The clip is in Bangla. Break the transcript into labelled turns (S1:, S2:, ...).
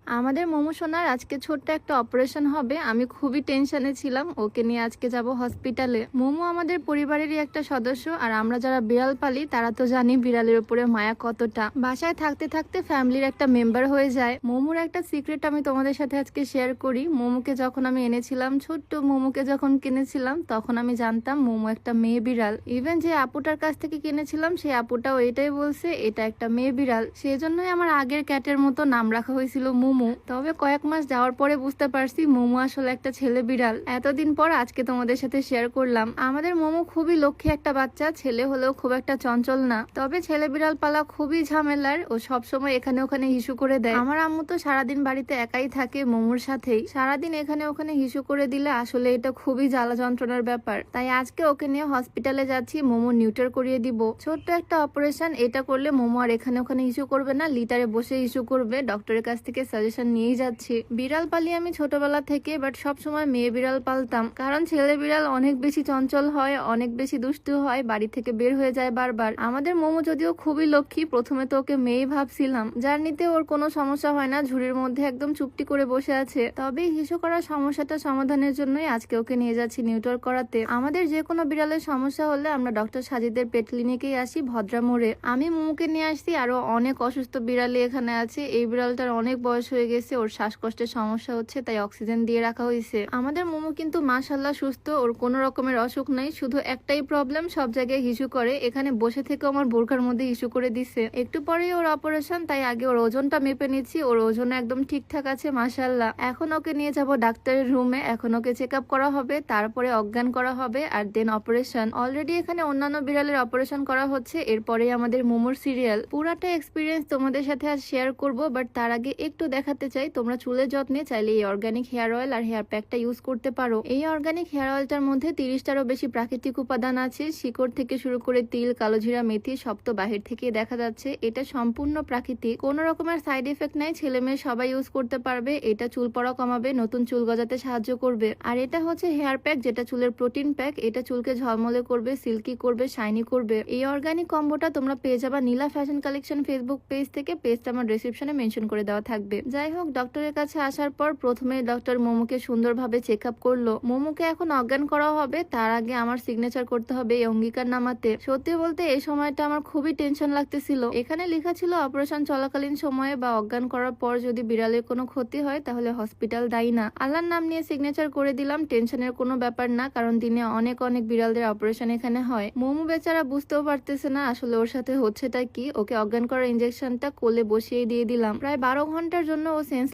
S1: আমাদের মোমো সোনার আজকে ছোট্ট একটা অপারেশন হবে। আমি খুবই টেনশনে ছিলাম। ওকে নিয়ে আজকে যাব হসপিটালে। মোমো আমাদের পরিবারেরই একটা সদস্য, আর আমরা যারা বিড়াল পালি তারা তো জানি বিড়ালের উপরে মায়া কতটা। বাসায় থাকতে থাকতে ফ্যামিলির একটা মেম্বার হয়ে যায়। মোমোর একটা সিক্রেট আমি তোমাদের সাথে আজকে শেয়ার করি। মোমোকে যখন আমি এনেছিলাম, ছোট্ট মোমোকে যখন কিনেছিলাম, তখন আমি জানতাম মোমো একটা মেয়ে বিড়াল। ইভেন যে আপুটার কাছ থেকে কিনেছিলাম সেই আপুটাও এটাই বলছে এটা একটা মেয়ে বিড়াল। সেই জন্যই আমার আগের ক্যাটের মতো নাম রাখা হয়েছিল মোমো। তবে কয়েক মাস যাওয়ার পরে বুঝতে পারছি মোমো আসলে একটা ছেলে বিড়াল। এতদিন পর আজকে তোমাদের সাথে শেয়ার করলাম। আমাদের মোমো খুবই লক্ষ্মী একটা বাচ্চা, ছেলে হলেও খুব একটা চঞ্চল না। তবে ছেলে বিড়াল পালা খুবই ঝামেলার। ও সবসময় এখানে ওখানে হিসু করে দেয়। আমার আম্মু তো সারাদিন বাড়িতে একাই থাকে মোমোর সাথেই। সারাদিন এখানে ওখানে হিসু করে দিলে আসলে এটা খুবই জ্বালা যন্ত্রণার ব্যাপার। তাই আজকে ওকে নিয়ে হসপিটালে যাচ্ছি, মোমো নিউটার করিয়ে দিব। ছোট্ট একটা অপারেশন, এটা করলে মোমো আর এখানে ওখানে হিসু করবে না, লিটারে বসে হিসু করবে। ডক্টরের কাছ থেকে সাজেশন নিয়েই যাচ্ছি। বিড়াল পালি আমি ছোটবেলা থেকে, বাট সব সময় মেয়ে বিড়াল পালতাম, কারণ ছেলে বিড়াল অনেক বেশি চঞ্চল হয়, অনেক বেশি দুষ্টু হয়, বাড়ি থেকে বের হয়ে যায় বারবার। আমাদের মোমো যদিও খুবই লক্ষ্মী, প্রথমে তো ওকে মেয়েই ভাবছিলাম। জার্নিতে ওর কোনো সমস্যা হয় না, ঝুড়ির মধ্যে একদম চুপটি করে বসে আছে। তবে হিসু করার সমস্যাটা সমাধানের জন্যই আজকে ওকে নিয়ে যাচ্ছি নিউটার করাতে। আমাদের যে কোনো বিড়ালের সমস্যা হলে আমরা ডক্টর সাজিদের পেট ক্লিনিকেই আসি ভদ্রা মোড়ে। আমি মোমোকে নিয়ে আসছি, আরো অনেক অসুস্থ বিড়ালি এখানে আছে। এই বিড়ালটার অনেক বয়স হয়ে গেছে, ওর শ্বাসকষ্টের সমস্যা হচ্ছে, তাই অক্সিজেন দিয়ে রাখা হয়েছে। আমাদের মোমো কিন্তু মাশাল্লাহ সুস্থ, ওর কোনো রকমের অসুখ নাই। শুধু একটাই প্রবলেম, সব জায়গায় হিসু করে। এখানে বসে থেকে আমার বোরখার মধ্যে হিসু করে দিছে। একটু পরেই ওর অপারেশন, তাই আগে ওর ওজনটা মেপে নিচ্ছি। ওর ওজন একদম ঠিকঠাক আছে মাশাল্লাহ। এখন ওকে নিয়ে যাব ডাক্তারের রুমে, এখন ওকে চেক আপ করা হবে, তারপরে অজ্ঞান করা হবে, আর দেন অপারেশন। অলরেডি এখানে অন্যান্য বিড়ালের অপারেশন করা হচ্ছে, এরপরেই আমাদের মোমোর সিরিয়াল। পুরাটা এক্সপিরিয়েন্স তোমাদের সাথে আজ শেয়ার করব, বাট তার আগে একটু দেখাতে চাই তোমরা চুলের যত্নে চাইলে এই অর্গানিক হেয়ার অয়েল আর হেয়ার প্যাকটা ইউজ করতে পারো। এই অর্গানিক হেয়ার অয়েলটার মধ্যে 30টারও বেশি প্রাকৃতিক উপাদান আছে। শিকড় থেকে শুরু করে তিল, কালোজিরা, মেথি সব তো বাহির থেকে দেখা যাচ্ছে। এটা সম্পূর্ণ প্রাকৃতিক, কোনো রকমের সাইড এফেক্ট নাই। ছেলে মেয়ে সবাই ইউজ করতে পারবে। এটা চুল পড়া কমাবে, নতুন চুল গজাতে সাহায্য করবে। আর এটা হচ্ছে হেয়ার প্যাক, যেটা চুলের প্রোটিন প্যাক। এটা চুলকে ঝলমলে করবে, সিল্কি করবে, শাইনি করবে। এই অর্গানিক কম্বোটা তোমরা পেয়ে যাবা নীলা ফ্যাশন কালেকশন ফেসবুক পেজ থেকে। পেজটা আমার ডেসক্রিপশনে মেনশন করে দেওয়া থাকবে। যাই হোক, ডক্টরের কাছে আসার পর প্রথমে ডক্টর মোমোকে সুন্দরভাবে চেক আপ করলো। মোমোকে এখন অজ্ঞান করা হবে, তার আগে আমার সিগনেচার করতে হবে এই অঙ্গীকার নামাতে। সত্যি বলতে এই সময়টা আমার খুবই টেনশন লাগতেছিল। এখানে লেখা ছিল অপারেশন চলাকালীন সময়ে বা অজ্ঞান করার পর যদি বিড়ালের কোনো ক্ষতি হয় তাহলে হসপিটাল দায়ী না। আল্লাহর নাম নিয়ে সিগনেচার করে দিলাম। টেনশনের কোনো ব্যাপার না, কারণ দিনে অনেক অনেক বিড়ালদের অপারেশন এখানে হয়। মোমো বেচারা বুঝতেও পারতেছে না আসলে ওর সাথে হচ্ছেটা কি। ওকে অজ্ঞান করার ইনজেকশনটা কোলে বসিয়ে দিয়ে দিলাম। প্রায় 12 ঘন্টার জন্য ও সেন্স